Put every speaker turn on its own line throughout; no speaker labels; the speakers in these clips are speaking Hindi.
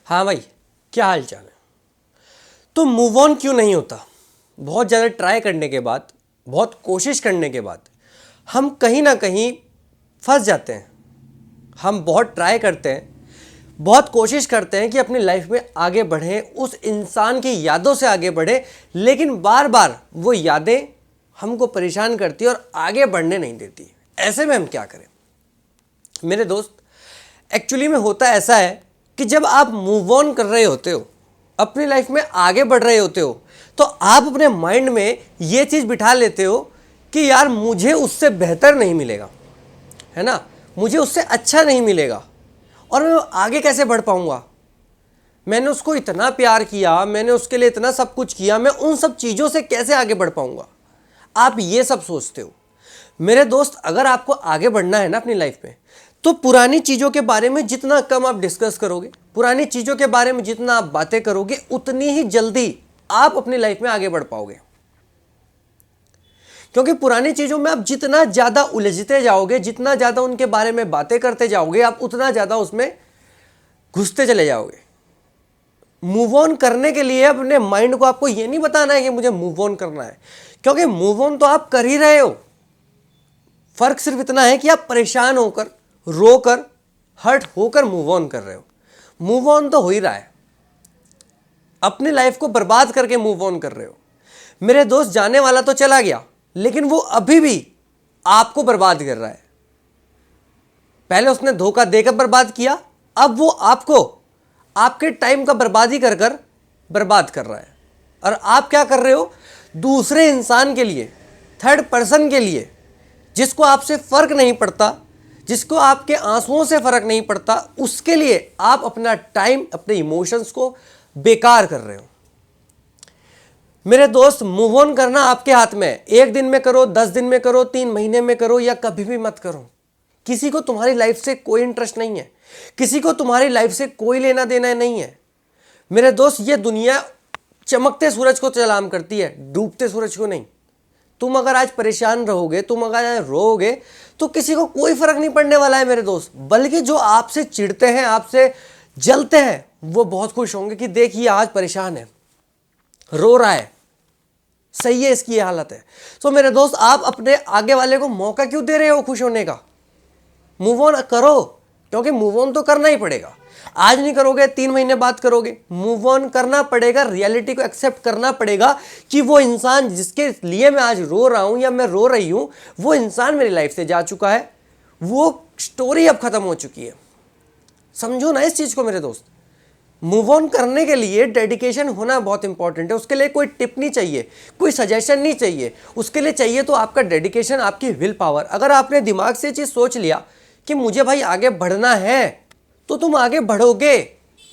हाँ भाई, क्या हाल चाल है। तो मूव ऑन क्यों नहीं होता? बहुत ज़्यादा ट्राई करने के बाद, बहुत कोशिश करने के बाद हम कहीं ना कहीं फंस जाते हैं। हम बहुत ट्राई करते हैं, बहुत कोशिश करते हैं कि अपनी लाइफ में आगे बढ़ें, उस इंसान की यादों से आगे बढ़ें, लेकिन बार बार वो यादें हमको परेशान करती है और आगे बढ़ने नहीं देती। ऐसे में हम क्या करें मेरे दोस्त? एक्चुअली में होता ऐसा है कि जब आप मूव ऑन कर रहे होते हो, अपनी लाइफ में आगे बढ़ रहे होते हो, तो आप अपने माइंड में ये चीज़ बिठा लेते हो कि यार मुझे उससे बेहतर नहीं मिलेगा, है ना, मुझे उससे अच्छा नहीं मिलेगा और मैं आगे कैसे बढ़ पाऊंगा। मैंने उसको इतना प्यार किया, मैंने उसके लिए इतना सब कुछ किया, मैं उन सब चीज़ों से कैसे आगे बढ़ पाऊंगा। आप ये सब सोचते हो मेरे दोस्त। अगर आपको आगे बढ़ना है ना अपनी लाइफ में, तो पुरानी चीज़ों के बारे में जितना कम आप डिस्कस करोगे, पुरानी चीज़ों के बारे में जितना आप बातें करोगे, उतनी ही जल्दी आप अपनी लाइफ में आगे बढ़ पाओगे। क्योंकि पुरानी चीज़ों में आप जितना ज़्यादा उलझते जाओगे, जितना ज़्यादा उनके बारे में बातें करते जाओगे, आप उतना ज़्यादा उसमें घुसते चले जाओगे। मूव ऑन करने के लिए अपने माइंड को आपको ये नहीं बताना है कि मुझे मूव ऑन करना है, क्योंकि मूव ऑन तो आप कर ही रहे हो। फर्क सिर्फ इतना है कि आप परेशान होकर, रोकर, हर्ट होकर मूव ऑन कर रहे हो। मूव ऑन तो हो ही रहा है, अपनी लाइफ को बर्बाद करके मूव ऑन कर रहे हो मेरे दोस्त। जाने वाला तो चला गया, लेकिन वो अभी भी आपको बर्बाद कर रहा है। पहले उसने धोखा देकर बर्बाद किया, अब वो आपको आपके टाइम का बर्बादी कर कर बर्बाद कर रहा है। और आप क्या कर रहे हो? दूसरे इंसान के लिए, थर्ड पर्सन के लिए, जिसको आपसे फर्क नहीं पड़ता, जिसको आपके आंसुओं से फर्क नहीं पड़ता, उसके लिए आप अपना टाइम, अपने इमोशंस को बेकार कर रहे हो मेरे दोस्त। मूव ऑन करना आपके हाथ में है। 1 दिन में करो, 10 दिन में करो, 3 महीने में करो, या कभी भी मत करो। किसी को तुम्हारी लाइफ से कोई इंटरेस्ट नहीं है, किसी को तुम्हारी लाइफ से कोई लेना देना नहीं है मेरे दोस्त। ये दुनिया चमकते सूरज को सलाम करती है, डूबते सूरज को नहीं। तुम अगर आज परेशान रहोगे, तुम अगर आज रोओगे, तो किसी को कोई फर्क नहीं पड़ने वाला है मेरे दोस्त। बल्कि जो आपसे चिढ़ते हैं, आपसे जलते हैं, वो बहुत खुश होंगे कि देखिए आज परेशान है, रो रहा है, सही है, इसकी ये हालत है। तो मेरे दोस्त, आप अपने आगे वाले को मौका क्यों दे रहे हो खुश होने का? मूव ऑन करो, क्योंकि मूव ऑन तो करना ही पड़ेगा। आज नहीं करोगे, 3 महीने बाद करोगे। मूव ऑन करना पड़ेगा, रियलिटी को एक्सेप्ट करना पड़ेगा कि वो इंसान जिसके लिए मैं आज रो रहा हूं या मैं रो रही हूं, वो इंसान मेरी लाइफ से जा चुका है, वो स्टोरी अब खत्म हो चुकी है। समझो ना इस चीज को मेरे दोस्त। मूव ऑन करने के लिए डेडिकेशन होना बहुत इंपॉर्टेंट है। उसके लिए कोई टिप नहीं चाहिए, कोई सजेशन नहीं चाहिए। उसके लिए चाहिए तो आपका डेडिकेशन, आपकी विल पावर। अगर आपने दिमाग से चीज सोच लिया कि मुझे भाई आगे बढ़ना है, तो तुम आगे बढ़ोगे,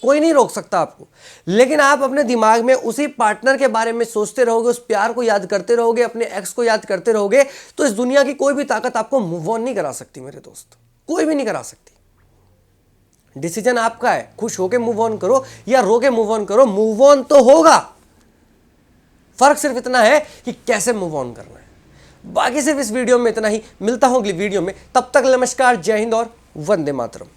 कोई नहीं रोक सकता आपको। लेकिन आप अपने दिमाग में उसी पार्टनर के बारे में सोचते रहोगे, उस प्यार को याद करते रहोगे, अपने एक्स को याद करते रहोगे, तो इस दुनिया की कोई भी ताकत आपको मूव ऑन नहीं करा सकती मेरे दोस्त, कोई भी नहीं करा सकती। डिसीजन आपका है, खुश होके मूव ऑन करो या रो के मूव ऑन करो, मूव ऑन तो होगा। फर्क सिर्फ इतना है कि कैसे मूव ऑन करना है। बाकी सिर्फ इस वीडियो में इतना ही। मिलता हूं अगली वीडियो में, तब तक नमस्कार, जय हिंद और वंदे मातरम।